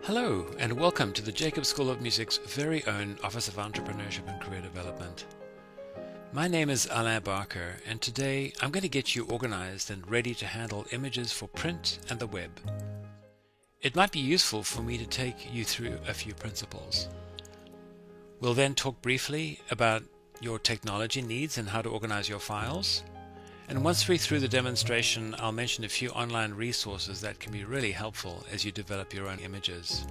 Hello and welcome to the Jacob School of Music's very own Office of Entrepreneurship and Career Development. My name is Alain Barker and today I'm going to get you organized and ready to handle images for print and the web. It might be useful for me to take you through a few principles. We'll then talk briefly about your technology needs and how to organize your files. And once we're through the demonstration, I'll mention a few online resources that can be really helpful as you develop your own images.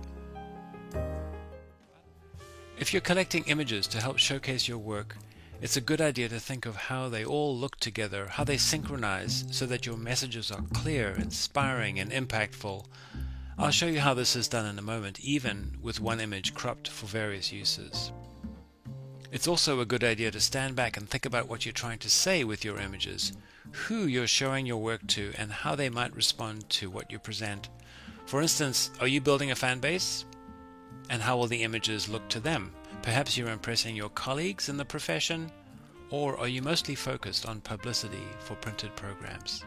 If you're collecting images to help showcase your work, it's a good idea to think of how they all look together, how they synchronize so that your messages are clear, inspiring, and impactful. I'll show you how this is done in a moment, even with one image cropped for various uses. It's also a good idea to stand back and think about what you're trying to say with your images, who you're showing your work to, and how they might respond to what you present. For instance, are you building a fan base? And how will the images look to them? Perhaps you're impressing your colleagues in the profession, or are you mostly focused on publicity for printed programs?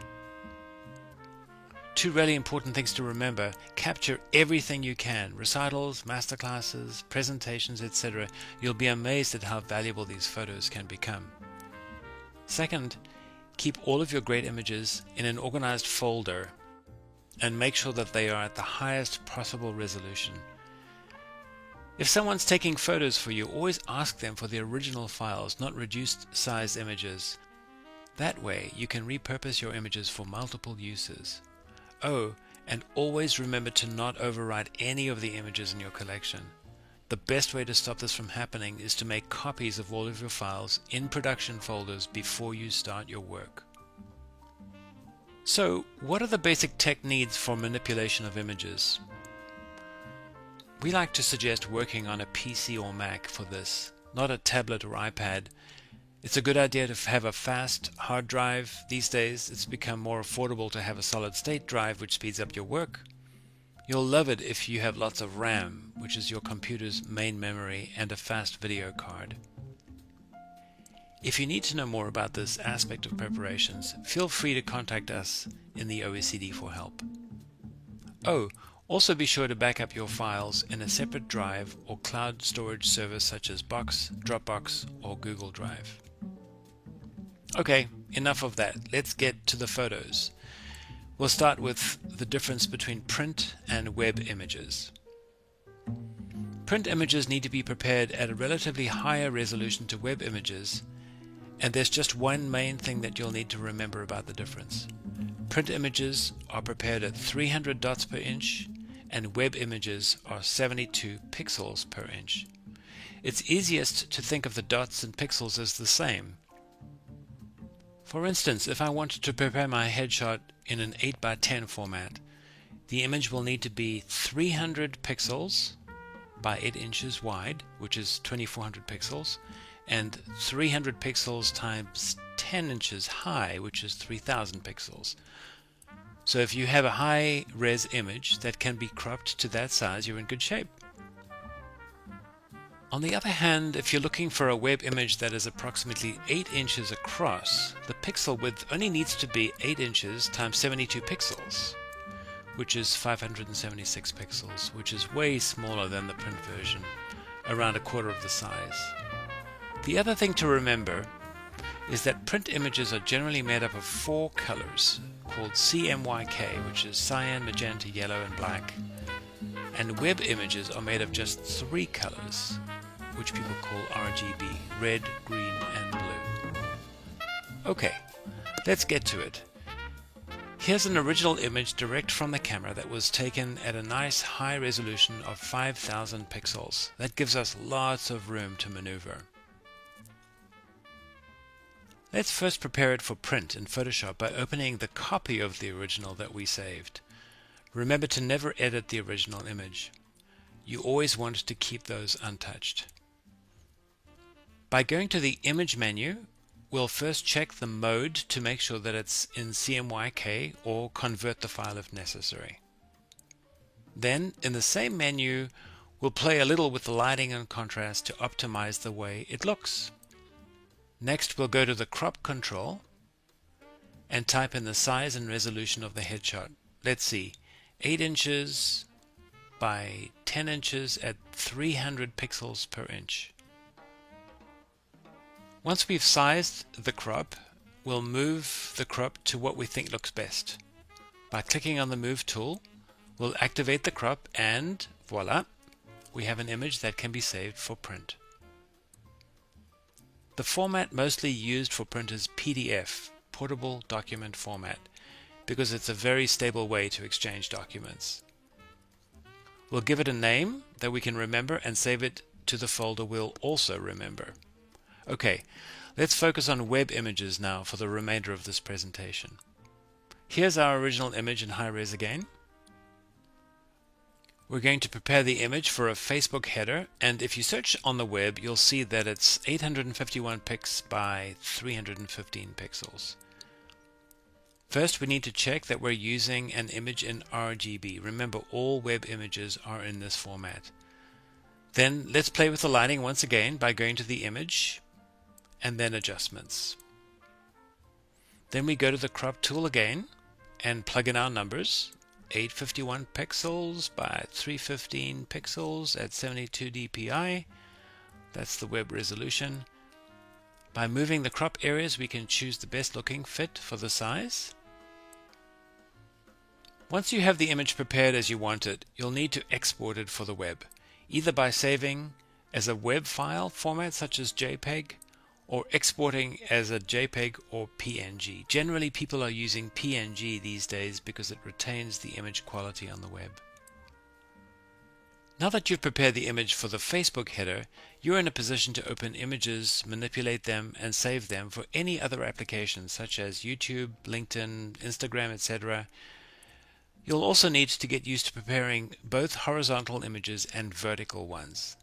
Two really important things to remember: capture everything you can, recitals, masterclasses, presentations, etc. You'll be amazed at how valuable these photos can become. Second, keep all of your great images in an organized folder and make sure that they are at the highest possible resolution. If someone's taking photos for you, always ask them for the original files, not reduced size images. That way you can repurpose your images for multiple uses. Oh, and always remember to not overwrite any of the images in your collection. The best way to stop this from happening is to make copies of all of your files in production folders before you start your work. So, what are the basic tech needs for manipulation of images? We like to suggest working on a PC or Mac for this, not a tablet or iPad. It's a good idea to have a fast hard drive. These days it's become more affordable to have a solid state drive, which speeds up your work. You'll love it if you have lots of RAM, which is your computer's main memory, and a fast video card. If you need to know more about this aspect of preparations, feel free to contact us in the OECD for help. Oh, also be sure to back up your files in a separate drive or cloud storage service such as Box, Dropbox, or Google Drive. Okay, enough of that. Let's get to the photos. We'll start with the difference between print and web images. Print images need to be prepared at a relatively higher resolution to web images, and there's just one main thing that you'll need to remember about the difference. Print images are prepared at 300 dots per inch, and web images are 72 pixels per inch. It's easiest to think of the dots and pixels as the same. For instance, if I wanted to prepare my headshot in an 8x10 format, the image will need to be 300 pixels by 8 inches wide, which is 2400 pixels, and 300 pixels times 10 inches high, which is 3000 pixels. So if you have a high-res image that can be cropped to that size, you're in good shape. On the other hand, if you're looking for a web image that is approximately 8 inches across, the pixel width only needs to be 8 inches times 72 pixels, which is 576 pixels, which is way smaller than the print version, around a quarter of the size. The other thing to remember is that print images are generally made up of 4 colors, called CMYK, which is cyan, magenta, yellow, and black. And web images are made of just 3 colors, which people call RGB, red, green, and blue. Okay, let's get to it. Here's an original image direct from the camera that was taken at a nice high resolution of 5000 pixels. That gives us lots of room to maneuver. Let's first prepare it for print in Photoshop by opening the copy of the original that we saved. Remember to never edit the original image. You always want to keep those untouched. By going to the Image menu, we'll first check the mode to make sure that it's in CMYK or convert the file if necessary. Then, in the same menu, we'll play a little with the lighting and contrast to optimize the way it looks. Next, we'll go to the crop control and type in the size and resolution of the headshot. Let's see, 8 inches by 10 inches at 300 pixels per inch. Once we've sized the crop, we'll move the crop to what we think looks best. By clicking on the Move tool, we'll activate the crop and voila, we have an image that can be saved for print. The format mostly used for print is PDF, Portable Document Format, because it's a very stable way to exchange documents. We'll give it a name that we can remember and save it to the folder we'll also remember. Okay, let's focus on web images now for the remainder of this presentation. Here's our original image in high res again. We're going to prepare the image for a Facebook header, and if you search on the web, you'll see that it's 851 pix by 315 pixels. First, we need to check that we're using an image in RGB. Remember, all web images are in this format. Then let's play with the lighting once again by going to the image and then adjustments. Then we go to the crop tool again and plug in our numbers. 851 pixels by 315 pixels at 72 dpi. That's the web resolution. By moving the crop areas, we can choose the best looking fit for the size. Once you have the image prepared as you want it, you'll need to export it for the web, either by saving as a web file format such as JPEG, or exporting as a JPEG or PNG. Generally, people are using PNG these days because it retains the image quality on the web. Now that you've prepared the image for the Facebook header, you're in a position to open images, manipulate them, and save them for any other applications such as YouTube, LinkedIn, Instagram, etc. You'll also need to get used to preparing both horizontal images and vertical ones.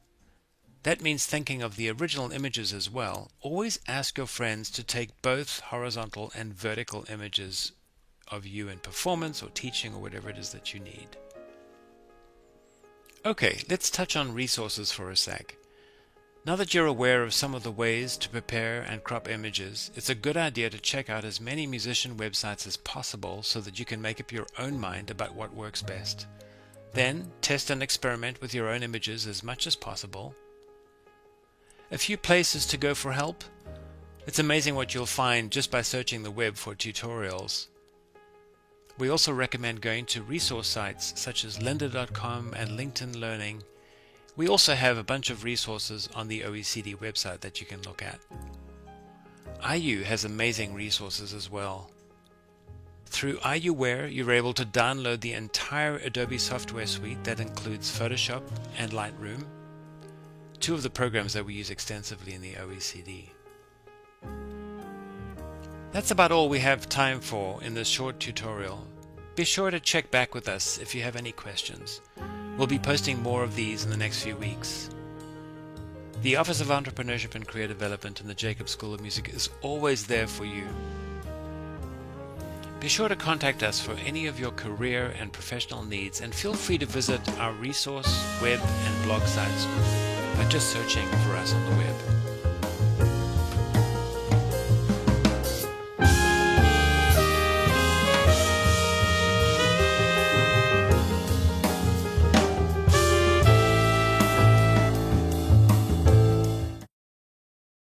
That means thinking of the original images as well. Always ask your friends to take both horizontal and vertical images of you in performance or teaching or whatever it is that you need. Okay, let's touch on resources for a sec. Now that you're aware of some of the ways to prepare and crop images, it's a good idea to check out as many musician websites as possible so that you can make up your own mind about what works best. Then, test and experiment with your own images as much as possible. A few places to go for help. It's amazing what you'll find just by searching the web for tutorials. We also recommend going to resource sites such as lynda.com and LinkedIn Learning. We also have a bunch of resources on the OECD website that you can look at. IU has amazing resources as well. Through IUware, you're able to download the entire Adobe software suite that includes Photoshop and Lightroom, two of the programs that we use extensively in the OECD. That's about all we have time for in this short tutorial. Be sure to check back with us if you have any questions. We'll be posting more of these in the next few weeks. The Office of Entrepreneurship and Career Development in the Jacobs School of Music is always there for you. Be sure to contact us for any of your career and professional needs, and feel free to visit our resource, web and blog sites by just searching for us on the web.